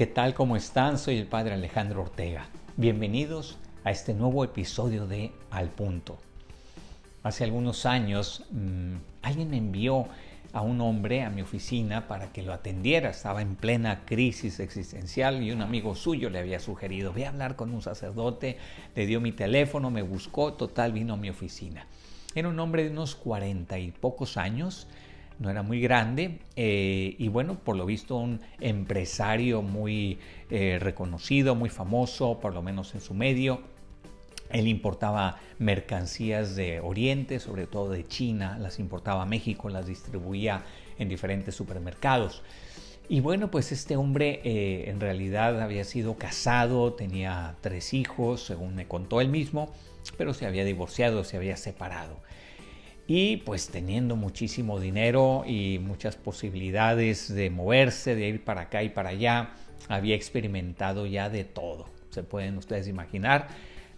¿Qué tal? ¿Cómo están? Soy el Padre Alejandro Ortega. Bienvenidos a este nuevo episodio de Al Punto. Hace algunos años alguien me envió a un hombre a mi oficina para que lo atendiera. Estaba en plena crisis existencial y un amigo suyo le había sugerido: ve a hablar con un sacerdote. Le dio mi teléfono, me buscó, total, vino a mi oficina. Era un hombre de unos 40 y pocos años. No era muy grande y bueno, por lo visto un empresario muy reconocido, muy famoso, por lo menos en su medio. Él importaba mercancías de Oriente, sobre todo de China, las importaba a México, las distribuía en diferentes supermercados. Y bueno, pues este hombre en realidad había sido casado, tenía 3 hijos, según me contó él mismo, pero se había divorciado, se había separado. Y pues teniendo muchísimo dinero y muchas posibilidades de moverse, de ir para acá y para allá, había experimentado ya de todo. Se pueden ustedes imaginar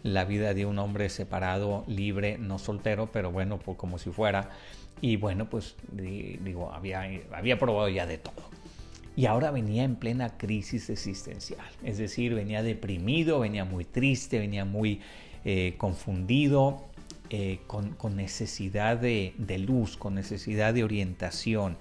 la vida de un hombre separado, libre, no soltero, pero bueno, pues como si fuera. Y bueno, pues digo, había probado ya de todo. Y ahora venía en plena crisis existencial. Es decir, venía deprimido, venía muy triste, venía muy confundido. Con necesidad de luz, con necesidad de orientación.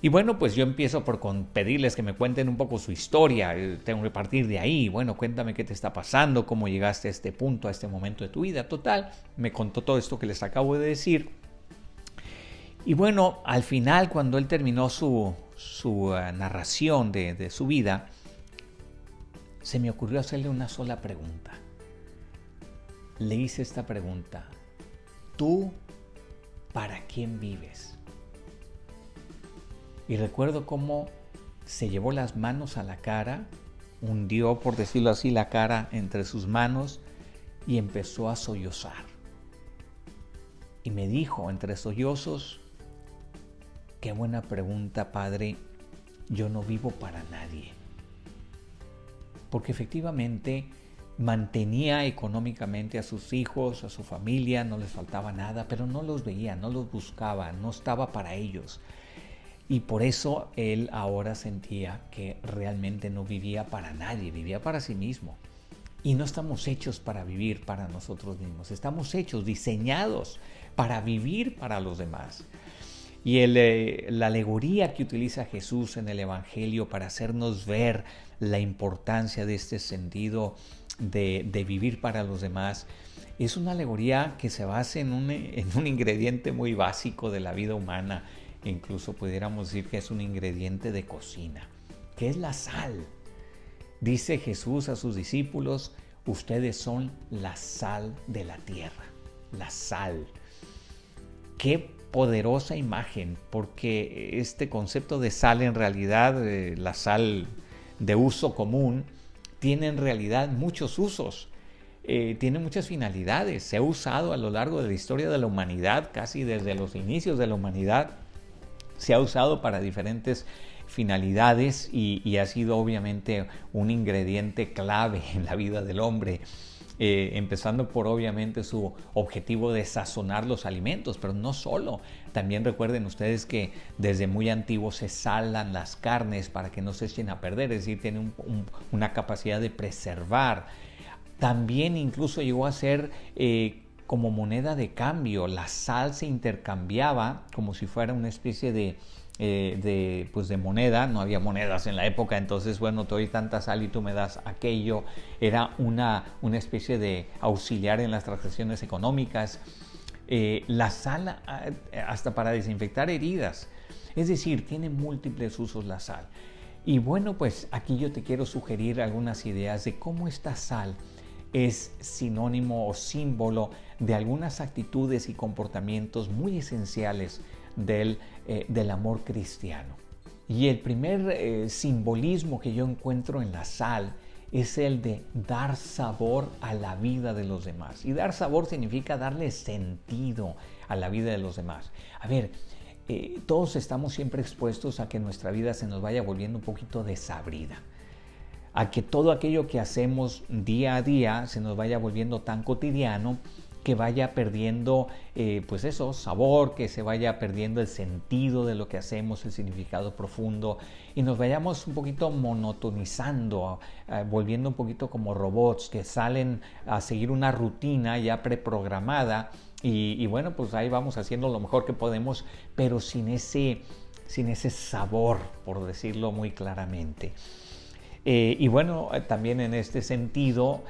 Y bueno, pues yo empiezo por pedirles que me cuenten un poco su historia. Tengo que partir de ahí. Bueno, cuéntame qué te está pasando, cómo llegaste a este punto, a este momento de tu vida. Total, me contó todo esto que les acabo de decir. Y bueno, al final, cuando él terminó su narración de su vida, se me ocurrió hacerle una sola pregunta. Le hice esta pregunta: ¿tú para quién vives? Y recuerdo cómo se llevó las manos a la cara, hundió, por decirlo así, la cara entre sus manos y empezó a sollozar. Y me dijo entre sollozos: qué buena pregunta, padre, yo no vivo para nadie. Porque efectivamente mantenía económicamente a sus hijos, a su familia, no les faltaba nada, pero no los veía, no los buscaba, no estaba para ellos. Y por eso él ahora sentía que realmente no vivía para nadie, vivía para sí mismo. Y no estamos hechos para vivir para nosotros mismos, estamos hechos, diseñados para vivir para los demás. Y la alegoría que utiliza Jesús en el Evangelio para hacernos ver la importancia de este sentido de vivir para los demás es una alegoría que se basa en un ingrediente muy básico de la vida humana. Incluso pudiéramos decir que es un ingrediente de cocina, que es la sal. Dice Jesús a sus discípulos: ustedes son la sal de la tierra. La sal. Qué poderosa imagen, porque este concepto de sal, en realidad, la sal de uso común, tiene en realidad muchos usos, tiene muchas finalidades. Se ha usado a lo largo de la historia de la humanidad, casi desde los inicios de la humanidad, se ha usado para diferentes finalidades y ha sido obviamente un ingrediente clave en la vida del hombre. Empezando por obviamente su objetivo de sazonar los alimentos, pero no solo. También recuerden ustedes que desde muy antiguo se salan las carnes para que no se echen a perder, es decir, tiene una capacidad de preservar. También incluso llegó a ser como moneda de cambio. La sal se intercambiaba como si fuera una especie de moneda. No había monedas en la época, entonces bueno, te doy tanta sal y tú me das aquello. Era una especie de auxiliar en las transacciones económicas. La sal hasta para desinfectar heridas, es decir, tiene múltiples usos la sal. Y bueno, pues aquí yo te quiero sugerir algunas ideas de cómo esta sal es sinónimo o símbolo de algunas actitudes y comportamientos muy esenciales del amor cristiano. Y el primer simbolismo que yo encuentro en la sal es el de dar sabor a la vida de los demás. Y dar sabor significa darle sentido a la vida de los demás. A ver, todos estamos siempre expuestos a que nuestra vida se nos vaya volviendo un poquito desabrida, a que todo aquello que hacemos día a día se nos vaya volviendo tan cotidiano que vaya perdiendo, pues eso, sabor, que se vaya perdiendo el sentido de lo que hacemos, el significado profundo, y nos vayamos un poquito monotonizando, volviendo un poquito como robots que salen a seguir una rutina ya preprogramada, y bueno, pues ahí vamos haciendo lo mejor que podemos, pero sin ese sabor, por decirlo muy claramente. Y bueno, también en este sentido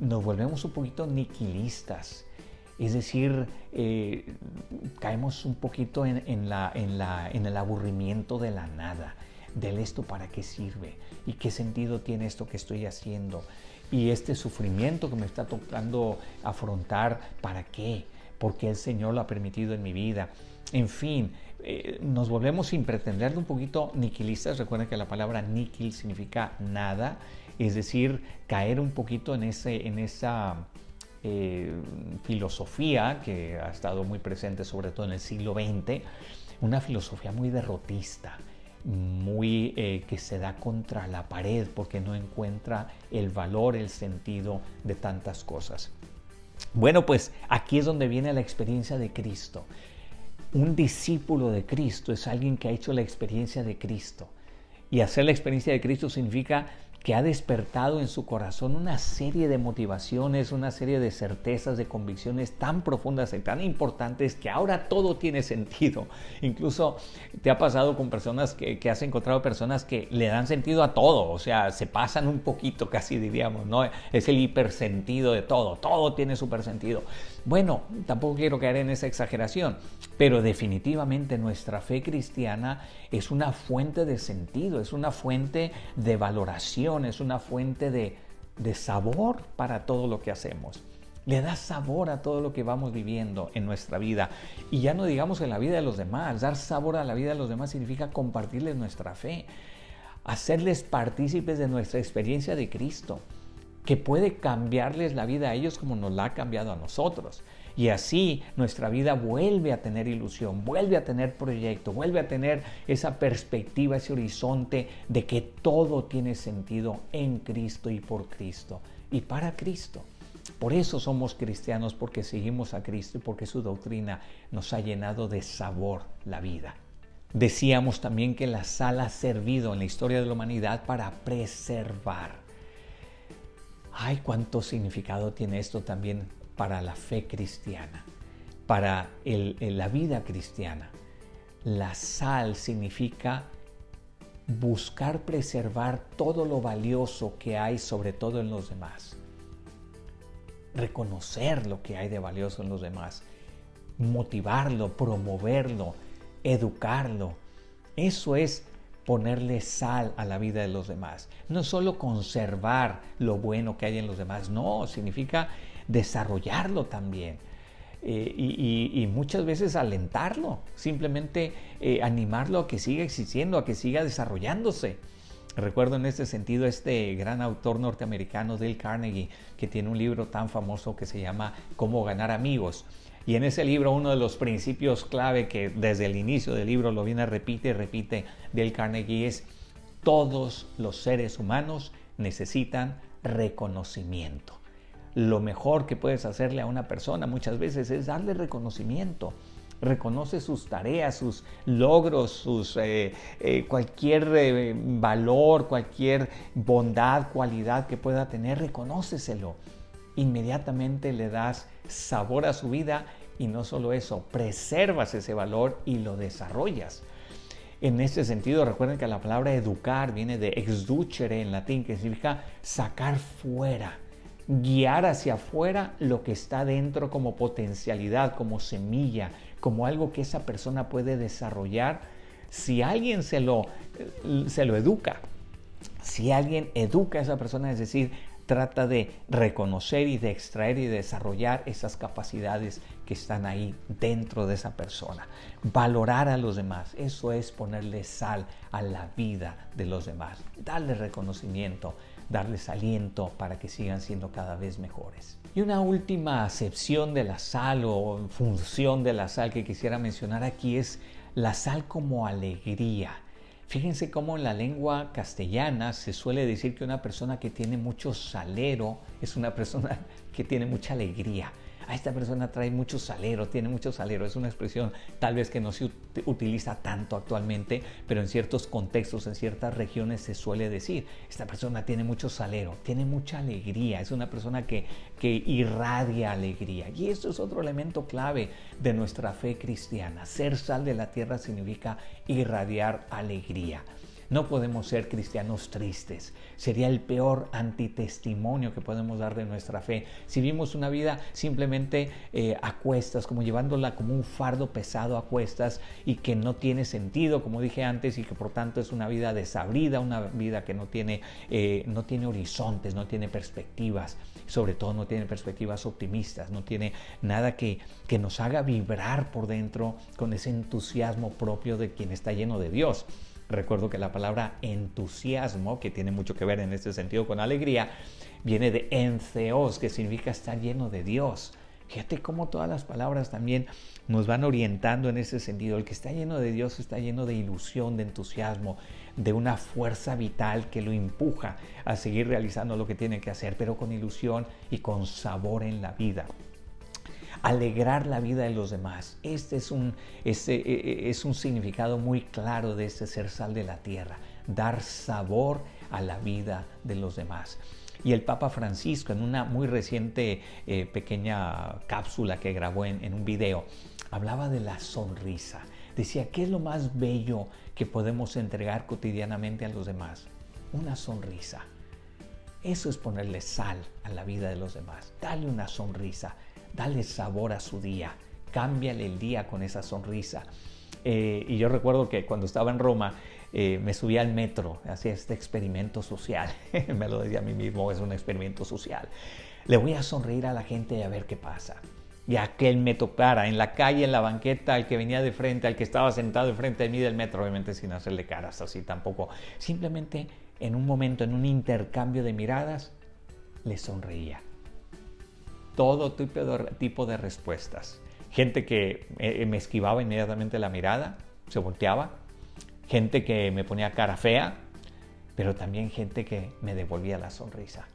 nos volvemos un poquito niquilistas, es decir, caemos un poquito en el aburrimiento de la nada, del esto para qué sirve y qué sentido tiene esto que estoy haciendo, y este sufrimiento que me está tocando afrontar, ¿para qué? Porque el Señor lo ha permitido en mi vida. En fin, nos volvemos, sin pretenderlo, un poquito niquilistas. Recuerden que la palabra níquil significa nada, es decir, caer un poquito en esa filosofía que ha estado muy presente, sobre todo en el siglo XX, una filosofía muy derrotista, muy que se da contra la pared porque no encuentra el valor, el sentido de tantas cosas. Bueno, pues aquí es donde viene la experiencia de Cristo. Un discípulo de Cristo es alguien que ha hecho la experiencia de Cristo. Y hacer la experiencia de Cristo significa que ha despertado en su corazón una serie de motivaciones, una serie de certezas, de convicciones tan profundas y tan importantes que ahora todo tiene sentido. Incluso te ha pasado con personas que has encontrado personas que le dan sentido a todo, o sea, se pasan un poquito, casi diríamos, ¿no? Es el hipersentido de todo, todo tiene supersentido. Bueno, tampoco quiero caer en esa exageración, pero definitivamente nuestra fe cristiana es una fuente de sentido, es una fuente de valoración, es una fuente de sabor para todo lo que hacemos. Le da sabor a todo lo que vamos viviendo en nuestra vida. Y ya no digamos en la vida de los demás. Dar sabor a la vida de los demás significa compartirles nuestra fe, hacerles partícipes de nuestra experiencia de Cristo, que puede cambiarles la vida a ellos como nos la ha cambiado a nosotros. Y así nuestra vida vuelve a tener ilusión, vuelve a tener proyecto, vuelve a tener esa perspectiva, ese horizonte de que todo tiene sentido en Cristo y por Cristo y para Cristo. Por eso somos cristianos, porque seguimos a Cristo y porque su doctrina nos ha llenado de sabor la vida. Decíamos también que la sal ha servido en la historia de la humanidad para preservar. Ay, cuánto significado tiene esto también para la fe cristiana, para la vida cristiana. La sal significa buscar preservar todo lo valioso que hay, sobre todo en los demás. Reconocer lo que hay de valioso en los demás, motivarlo, promoverlo, educarlo. Eso es ponerle sal a la vida de los demás. No solo conservar lo bueno que hay en los demás, no, significa desarrollarlo también. Y muchas veces alentarlo, simplemente animarlo a que siga existiendo, a que siga desarrollándose. Recuerdo en este sentido este gran autor norteamericano, Dale Carnegie, que tiene un libro tan famoso que se llama Cómo ganar amigos. Y en ese libro, uno de los principios clave que desde el inicio del libro lo viene repite Dale Carnegie es: todos los seres humanos necesitan reconocimiento. Lo mejor que puedes hacerle a una persona muchas veces es darle reconocimiento. Reconoce sus tareas, sus logros, cualquier valor, cualquier bondad, cualidad que pueda tener, reconóceselo. Inmediatamente le das sabor a su vida, y no solo eso, preservas ese valor y lo desarrollas. En este sentido, recuerden que la palabra educar viene de exducere en latín, que significa sacar fuera, guiar hacia afuera lo que está dentro como potencialidad, como semilla, como algo que esa persona puede desarrollar si alguien se lo educa. Si alguien educa a esa persona, es decir, trata de reconocer y de extraer y de desarrollar esas capacidades que están ahí dentro de esa persona. Valorar a los demás, eso es ponerle sal a la vida de los demás. Darles reconocimiento, darles aliento para que sigan siendo cada vez mejores. Y una última acepción de la sal o función de la sal que quisiera mencionar aquí es la sal como alegría. Fíjense cómo en la lengua castellana se suele decir que una persona que tiene mucho salero es una persona que tiene mucha alegría. esta persona trae mucho salero, tiene mucho salero. Es una expresión tal vez que no se utiliza tanto actualmente, pero en ciertos contextos, en ciertas regiones se suele decir, esta persona tiene mucho salero, tiene mucha alegría, es una persona que irradia alegría. Y esto es otro elemento clave de nuestra fe cristiana. Ser sal de la tierra significa irradiar alegría. No podemos ser cristianos tristes. Sería el peor antitestimonio que podemos dar de nuestra fe si vivimos una vida simplemente a cuestas, como llevándola como un fardo pesado a cuestas y que no tiene sentido, como dije antes, y que por tanto es una vida desabrida, una vida que no tiene horizontes, no tiene perspectivas, sobre todo no tiene perspectivas optimistas, no tiene nada que nos haga vibrar por dentro con ese entusiasmo propio de quien está lleno de Dios. Recuerdo que la palabra entusiasmo, que tiene mucho que ver en este sentido con alegría, viene de entheos, que significa estar lleno de Dios. Fíjate cómo todas las palabras también nos van orientando en ese sentido. El que está lleno de Dios está lleno de ilusión, de entusiasmo, de una fuerza vital que lo empuja a seguir realizando lo que tiene que hacer, pero con ilusión y con sabor en la vida. Alegrar la vida de los demás. Este es un significado muy claro de este ser sal de la tierra. Dar sabor a la vida de los demás. Y el Papa Francisco, en una muy reciente pequeña cápsula que grabó en un video, hablaba de la sonrisa. Decía, ¿qué es lo más bello que podemos entregar cotidianamente a los demás? Una sonrisa. Eso es ponerle sal a la vida de los demás. Dale una sonrisa. Dale sabor a su día, cámbiale el día con esa sonrisa. Y yo recuerdo que cuando estaba en Roma me subía al metro, hacía este experimento social, me lo decía a mí mismo, es un experimento social. Le voy a sonreír a la gente y a ver qué pasa. Y aquel me tocara en la calle, en la banqueta, al que venía de frente, al que estaba sentado enfrente de mí del metro, obviamente sin hacerle caras así tampoco. Simplemente en un momento, en un intercambio de miradas, le sonreía. Todo tipo de respuestas. Gente que me esquivaba inmediatamente la mirada, se volteaba. Gente que me ponía cara fea, pero también gente que me devolvía la sonrisa.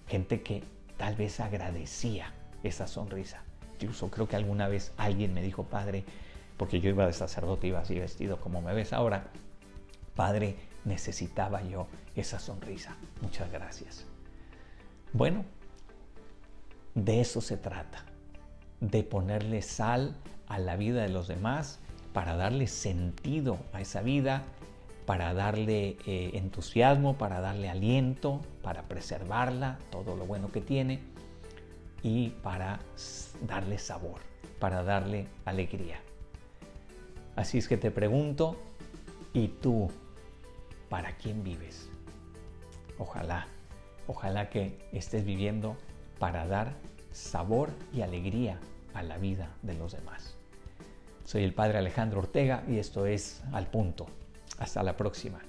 Gente que tal vez agradecía esa sonrisa. Incluso creo que alguna vez alguien me dijo, padre, porque yo iba de sacerdote, iba así vestido como me ves ahora, padre, necesitaba yo esa sonrisa. Muchas gracias. Bueno, de eso se trata, de ponerle sal a la vida de los demás para darle sentido a esa vida, para darle entusiasmo, para darle aliento, para preservarla, todo lo bueno que tiene, y para darle sabor, para darle alegría. Así es que te pregunto, ¿y tú para quién vives? Ojalá que estés viviendo para dar sabor y alegría a la vida de los demás. Soy el Padre Alejandro Ortega y esto es Al Punto. Hasta la próxima.